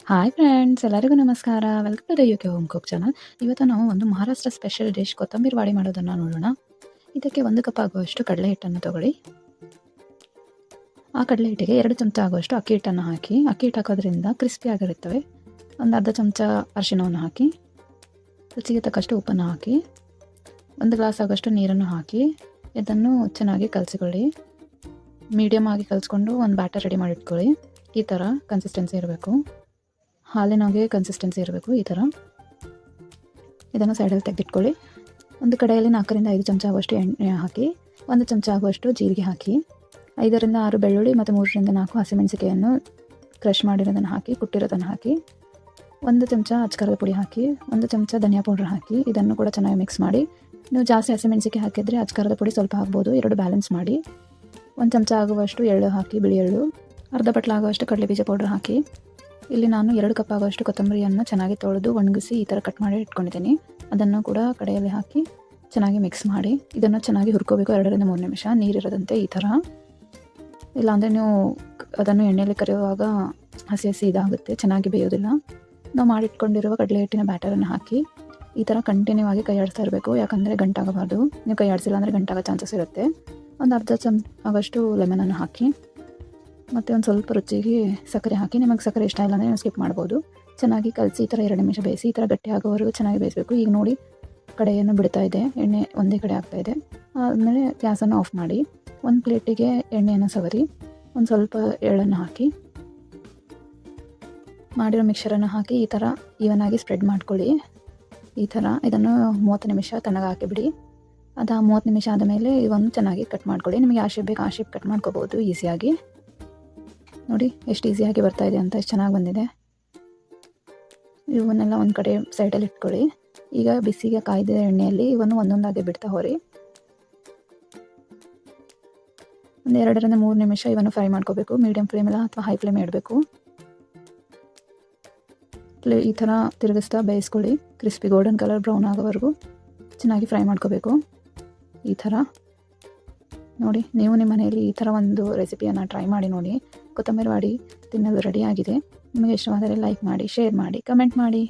Hi friends, ಎಲ್ಲರಿಗೂ ನಮಸ್ಕಾರ. Welcome to the UK home cook channel. ಇವತ್ತು ನಾವು ಒಂದು ಮಹಾರಾಷ್ಟ್ರ ಸ್ಪೆಷಲ್ ಡಿಶ್ ಕೊತ್ತಂಬರಿ ವಾಡಿ ಮಾಡೋದನ್ನು ನೋಡೋಣ. ಇದಕ್ಕೆ 1 ಕಪ್ ಆಗುವಷ್ಟು ಕಡಲೆ ಹಿಟ್ಟನ್ನು ತಗೊಳ್ಳಿ. ಆ ಕಡಲೆ ಹಿಟ್ಟಿಗೆ 2 ಚಮಚ ಆಗುವಷ್ಟು ಅಕ್ಕಿ ಹಿಟ್ಟನ್ನು ಹಾಕಿ. ಅಕ್ಕಿ ಹಿಟ್ಟು ಹಾಕೋದ್ರಿಂದ ಕ್ರಿಸ್ಪಿ ಆಗಿರುತ್ತವೆ. ಒಂದು ಅರ್ಧ ಚಮಚ ಅರಿಶಿಣವನ್ನು ಹಾಕಿ, ರುಚಿಗೆ ತಕ್ಕಷ್ಟು ಉಪ್ಪನ್ನು ಹಾಕಿ, 1 ಗ್ಲಾಸ್ ಆಗುವಷ್ಟು ನೀರನ್ನು ಹಾಕಿ ಇದನ್ನು ಚೆನ್ನಾಗಿ ಕಲಸಿಕೊಳ್ಳಿ. ಮೀಡಿಯಮ್ ಆಗಿ ಕಲಿಸ್ಕೊಂಡು ಒಂದು ಬ್ಯಾಟರ್ ರೆಡಿ ಮಾಡಿಟ್ಕೊಳ್ಳಿ. ಈ ಥರ ಕನ್ಸಿಸ್ಟೆನ್ಸಿ ಇರಬೇಕು, ಹಾಲಿನಾಗೆ ಕನ್ಸಿಸ್ಟೆನ್ಸಿ ಇರಬೇಕು. ಈ ಥರ ಇದನ್ನು ಸೈಡಲ್ಲಿ ತೆಗೆದಿಟ್ಕೊಳ್ಳಿ. ಒಂದು ಕಡೆಯಲ್ಲಿ 4 ರಿಂದ 5 ಚಮಚ ಆಗುವಷ್ಟು ಎಣ್ಣೆ ಹಾಕಿ, 1 ಚಮಚ ಆಗುವಷ್ಟು ಜೀರಿಗೆ ಹಾಕಿ, 5 ರಿಂದ 6 ಬೆಳ್ಳುಳ್ಳಿ ಮತ್ತು 3 ರಿಂದ 4 ಹಸಿಮೆಣಸಿಕೆಯನ್ನು ಕ್ರಷ್ ಮಾಡಿರೋದನ್ನು ಹಾಕಿ, ಕುಟ್ಟಿರೋದನ್ನು ಹಾಕಿ, 1 ಚಮಚ ಅಚ್ಚಕಾರದ ಪುಡಿ ಹಾಕಿ, 1 ಚಮಚ ಧನಿಯಾ ಪೌಡರ್ ಹಾಕಿ ಇದನ್ನು ಕೂಡ ಚೆನ್ನಾಗಿ ಮಿಕ್ಸ್ ಮಾಡಿ. ನೀವು ಜಾಸ್ತಿ ಹಸಿಮೆಣಸಿಕೆ ಹಾಕಿದರೆ ಅಚ್ಚಕಾರದ ಪುಡಿ ಸ್ವಲ್ಪ ಹಾಕ್ಬೋದು, 2 ಬ್ಯಾಲೆನ್ಸ್ ಮಾಡಿ. 1 ಚಮಚ ಆಗುವಷ್ಟು ಎಳ್ಳು ಹಾಕಿ, ಬಿಳಿ ಎಳ್ಳು, ಅರ್ಧ ಬಟ್ಲ ಆಗುವಷ್ಟು ಕಡಲೆ ಬೀಜ ಪೌಡರ್ ಹಾಕಿ. ಇಲ್ಲಿ ನಾನು 2 ಕಪ್ ಆಗುವಷ್ಟು ಕೊತ್ತಂಬರಿಯನ್ನು ಚೆನ್ನಾಗಿ ತೊಳೆದು ಒಣಗಿಸಿ ಈ ಥರ ಕಟ್ ಮಾಡಿ ಇಟ್ಕೊಂಡಿದ್ದೀನಿ. ಅದನ್ನು ಕೂಡ ಕಡೆಯಲ್ಲಿ ಹಾಕಿ ಚೆನ್ನಾಗಿ ಮಿಕ್ಸ್ ಮಾಡಿ ಇದನ್ನು ಚೆನ್ನಾಗಿ ಹುರ್ಕೋಬೇಕು. 2 ರಿಂದ 3 ನಿಮಿಷ ನೀರಿರದಂತೆ ಈ ಥರ. ಇಲ್ಲಾಂದರೆ ನೀವು ಅದನ್ನು ಎಣ್ಣೆಯಲ್ಲಿ ಕರಿಯುವಾಗ ಹಸಿ ಹಸಿ ಇದಾಗುತ್ತೆ, ಚೆನ್ನಾಗಿ ಬೇಯೋದಿಲ್ಲ. ನಾವು ಮಾಡಿಟ್ಕೊಂಡಿರುವ ಕಡಲೆ ಹಿಟ್ಟಿನ ಬ್ಯಾಟರನ್ನು ಹಾಕಿ ಈ ಥರ ಕಂಟಿನ್ಯೂ ಆಗಿ ಕೈ ಆಡಿಸ್ತಾ ಇರಬೇಕು, ಯಾಕಂದರೆ ಗಂಟಾಗಬಾರ್ದು. ನೀವು ಕೈ ಆಡಿಸಿಲ್ಲ ಅಂದರೆ ಗಂಟಾಗೋ ಚಾನ್ಸಸ್ ಇರುತ್ತೆ. ಒಂದು ಅರ್ಧ ಚಮಚ ಆಗೋಷ್ಟು ಲೆಮನನ್ನು ಹಾಕಿ ಮತ್ತು ಒಂದು ಸ್ವಲ್ಪ ರುಚಿಗೆ ಸಕ್ಕರೆ ಹಾಕಿ. ನಿಮಗೆ ಸಕ್ಕರೆ ಇಷ್ಟ ಇಲ್ಲ ಅಂದರೆ ನೀವು ಸ್ಕಿಪ್ ಮಾಡ್ಬೋದು. ಚೆನ್ನಾಗಿ ಕಲಸಿ ಈ ಥರ 2 ನಿಮಿಷ ಬೇಯಿಸಿ. ಈ ಥರ ಗಟ್ಟಿ ಆಗೋವರೆಗೂ ಚೆನ್ನಾಗಿ ಬೇಯಿಸಬೇಕು. ಈಗ ನೋಡಿ ಕಡೆಯನ್ನು ಬಿಡ್ತಾ ಇದೆ, ಎಣ್ಣೆ ಒಂದೇ ಕಡೆ ಆಗ್ತಾ ಇದೆ. ಆದಮೇಲೆ ಗ್ಯಾಸನ್ನು ಆಫ್ ಮಾಡಿ ಒಂದು ಪ್ಲೇಟಿಗೆ ಎಣ್ಣೆಯನ್ನು ಸವರಿ, ಒಂದು ಸ್ವಲ್ಪ ಎಳ್ಳನ್ನು ಹಾಕಿ, ಮಾಡಿರೋ ಮಿಕ್ಸರನ್ನು ಹಾಕಿ ಈ ಥರ ಈವನಾಗಿ ಸ್ಪ್ರೆಡ್ ಮಾಡ್ಕೊಳ್ಳಿ. ಈ ಥರ ಇದನ್ನು 30 ನಿಮಿಷ ತಣ್ಣಗೆ ಹಾಕಿಬಿಡಿ. ಅದು 30 ನಿಮಿಷ ಆದಮೇಲೆ ಇವನ್ನು ಚೆನ್ನಾಗಿ ಕಟ್ ಮಾಡ್ಕೊಳ್ಳಿ. ನಿಮಗೆ ಯಾವ ಶೇಪ್ ಬೇಕು ಆ ಶೇಪ್ ಕಟ್ ಮಾಡ್ಕೋಬೋದು ಈಸಿಯಾಗಿ. ನೋಡಿ ಎಷ್ಟು ಈಸಿಯಾಗಿ ಬರ್ತಾ ಇದೆ ಅಂತ, ಎಷ್ಟು ಚೆನ್ನಾಗಿ ಬಂದಿದೆ. ಇವನ್ನೆಲ್ಲ ಒಂದು ಕಡೆ ಸೈಡಲ್ಲಿ ಇಟ್ಕೊಳ್ಳಿ. ಈಗ ಬಿಸಿಗೆ ಕಾಯ್ದಿದ ಎಣ್ಣೆಯಲ್ಲಿ ಇವನ್ನು ಒಂದೊಂದಾಗಿ ಬಿಡ್ತಾ ಹೋರಿ. ಒಂದು 2 ರಿಂದ 3 ನಿಮಿಷ ಇವನ್ನು ಫ್ರೈ ಮಾಡ್ಕೋಬೇಕು. ಮೀಡಿಯಂ ಫ್ಲೇಮೆಲ್ಲ ಅಥವಾ ಹೈ ಫ್ಲೇಮ್ ಇಡಬೇಕು. ಈ ಥರ ತಿರುಗಿಸ್ತಾ ಬೇಯಿಸ್ಕೊಳ್ಳಿ. ಕ್ರಿಸ್ಪಿ ಗೋಲ್ಡನ್ ಕಲರ್ ಬ್ರೌನ್ ಆಗೋವರೆಗೂ ಚೆನ್ನಾಗಿ ಫ್ರೈ ಮಾಡ್ಕೋಬೇಕು. ಈ ಥರ ನೋಡಿ, ನೀವು ನಿಮ್ಮ ಮನೆಯಲ್ಲಿ ಈ ಥರ ಒಂದು ರೆಸಿಪಿಯನ್ನು ಟ್ರೈ ಮಾಡಿ ನೋಡಿ. ಕೊತ್ತಂಬರಿ ವಾಡಿ ತಿನ್ನಲು ರೆಡಿಯಾಗಿದೆ. ನಿಮಗೆ ಇಷ್ಟವಾದರೆ ಲೈಕ್ ಮಾಡಿ, ಶೇರ್ ಮಾಡಿ, ಕಮೆಂಟ್ ಮಾಡಿ.